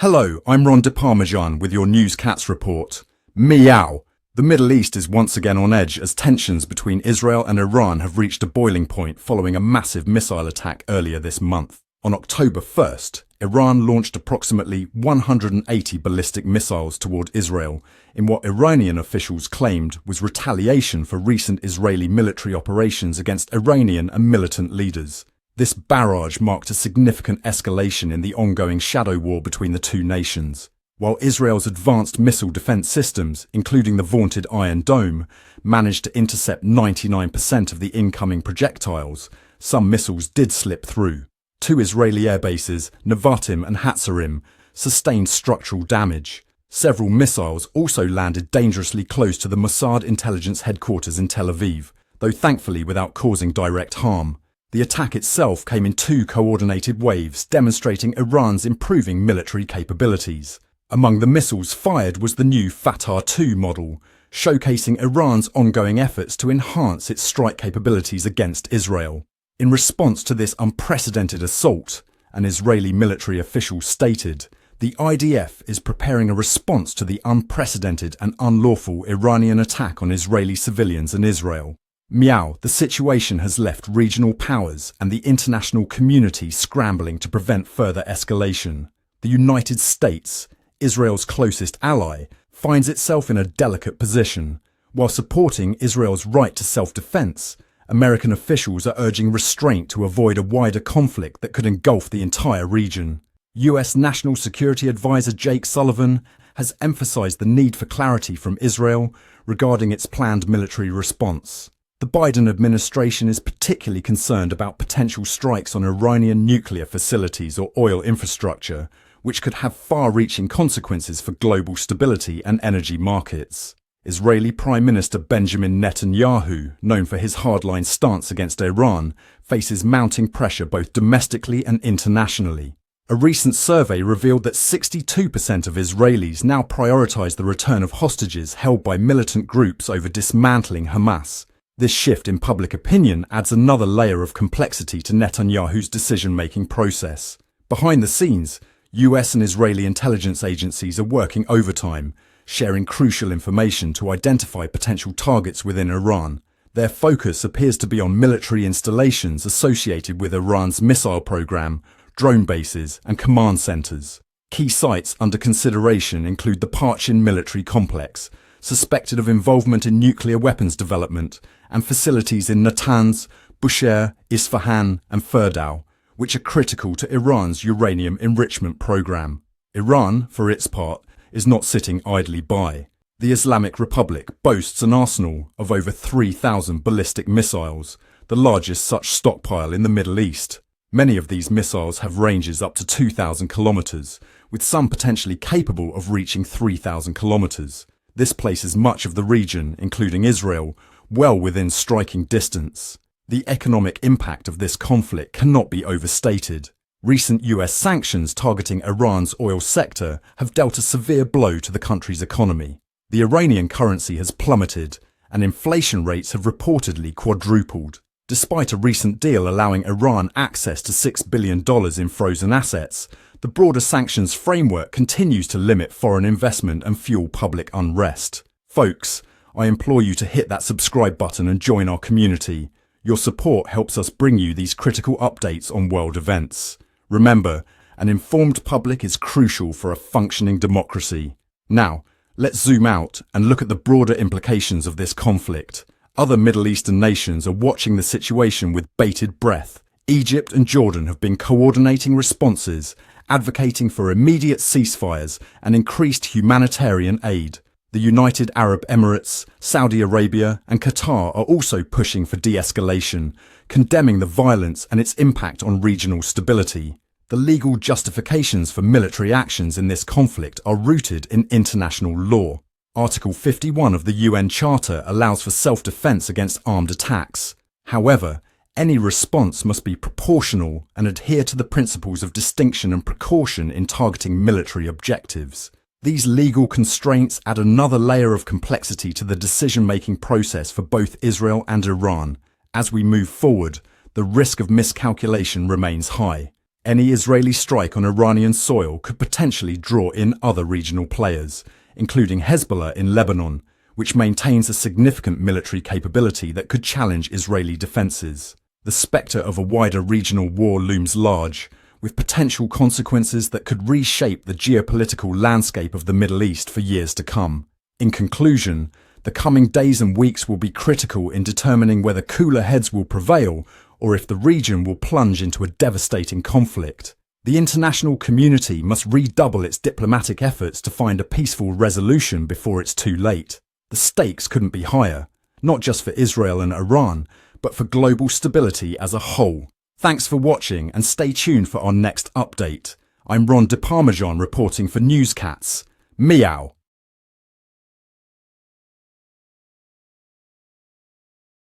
Hello, I'm Ron DeParmesan with your Newscats report. Meow! The Middle East is once again on edge as tensions between Israel and Iran have reached a boiling point following a massive missile attack earlier this month. On October 1st, Iran launched approximately 180 ballistic missiles toward Israel in what Iranian officials claimed was retaliation for recent Israeli military operations against Iranian and militant leaders. This barrage marked a significant escalation in the ongoing shadow war between the two nations. While Israel's advanced missile defense systems, including the vaunted Iron Dome, managed to intercept 99% of the incoming projectiles, some missiles did slip through. Two Israeli air bases, Nevatim and Hatzarim, sustained structural damage. Several missiles also landed dangerously close to the Mossad intelligence headquarters in Tel Aviv, though thankfully without causing direct harm. The attack itself came in two coordinated waves, demonstrating Iran's improving military capabilities. Among the missiles fired was the new Fattah 2 model, showcasing Iran's ongoing efforts to enhance its strike capabilities against Israel. In response to this unprecedented assault, an Israeli military official stated, the IDF is preparing a response to the unprecedented and unlawful Iranian attack on Israeli civilians and Israel. Meow, the situation has left regional powers and the international community scrambling to prevent further escalation. The United States, Israel's closest ally, finds itself in a delicate position. While supporting Israel's right to self-defense, American officials are urging restraint to avoid a wider conflict that could engulf the entire region. US National Security Advisor Jake Sullivan has emphasized the need for clarity from Israel regarding its planned military response. The Biden administration is particularly concerned about potential strikes on Iranian nuclear facilities or oil infrastructure, which could have far-reaching consequences for global stability and energy markets. Israeli Prime Minister Benjamin Netanyahu, known for his hardline stance against Iran, faces mounting pressure both domestically and internationally. A recent survey revealed that 62% of Israelis now prioritize the return of hostages held by militant groups over dismantling Hamas. This shift in public opinion adds another layer of complexity to Netanyahu's decision-making process. Behind the scenes, US and Israeli intelligence agencies are working overtime, sharing crucial information to identify potential targets within Iran. Their focus appears to be on military installations associated with Iran's missile program, drone bases, and command centers. Key sites under consideration include the Parchin military complex, suspected of involvement in nuclear weapons development, and facilities in Natanz, Bushehr, Isfahan, and Fordow, which are critical to Iran's uranium enrichment program. Iran, for its part, is not sitting idly by. The Islamic Republic boasts an arsenal of over 3,000 ballistic missiles, the largest such stockpile in the Middle East. Many of these missiles have ranges up to 2,000 kilometers, with some potentially capable of reaching 3,000 kilometers. This places much of the region, including Israel, well within striking distance. The economic impact of this conflict cannot be overstated. Recent US sanctions targeting Iran's oil sector have dealt a severe blow to the country's economy. The Iranian currency has plummeted, and inflation rates have reportedly quadrupled. Despite a recent deal allowing Iran access to $6 billion in frozen assets, the broader sanctions framework continues to limit foreign investment and fuel public unrest. Folks, I implore you to hit that subscribe button and join our community. Your support helps us bring you these critical updates on world events. Remember, an informed public is crucial for a functioning democracy. Now, let's zoom out and look at the broader implications of this conflict. Other Middle Eastern nations are watching the situation with bated breath. Egypt and Jordan have been coordinating responses, advocating for immediate ceasefires and increased humanitarian aid. The United Arab Emirates, Saudi Arabia, and Qatar are also pushing for de-escalation, condemning the violence and its impact on regional stability. The legal justifications for military actions in this conflict are rooted in international law. Article 51 of the UN Charter allows for self-defense against armed attacks. However, any response must be proportional and adhere to the principles of distinction and precaution in targeting military objectives. These legal constraints add another layer of complexity to the decision-making process for both Israel and Iran. As we move forward, the risk of miscalculation remains high. Any Israeli strike on Iranian soil could potentially draw in other regional players, including Hezbollah in Lebanon, which maintains a significant military capability that could challenge Israeli defences. The spectre of a wider regional war looms large, with potential consequences that could reshape the geopolitical landscape of the Middle East for years to come. In conclusion, the coming days and weeks will be critical in determining whether cooler heads will prevail or if the region will plunge into a devastating conflict. The international community must redouble its diplomatic efforts to find a peaceful resolution before it's too late. The stakes couldn't be higher, not just for Israel and Iran, but for global stability as a whole. Thanks for watching and stay tuned for our next update. I'm Ron De Parmesan reporting for Newscats. Meow.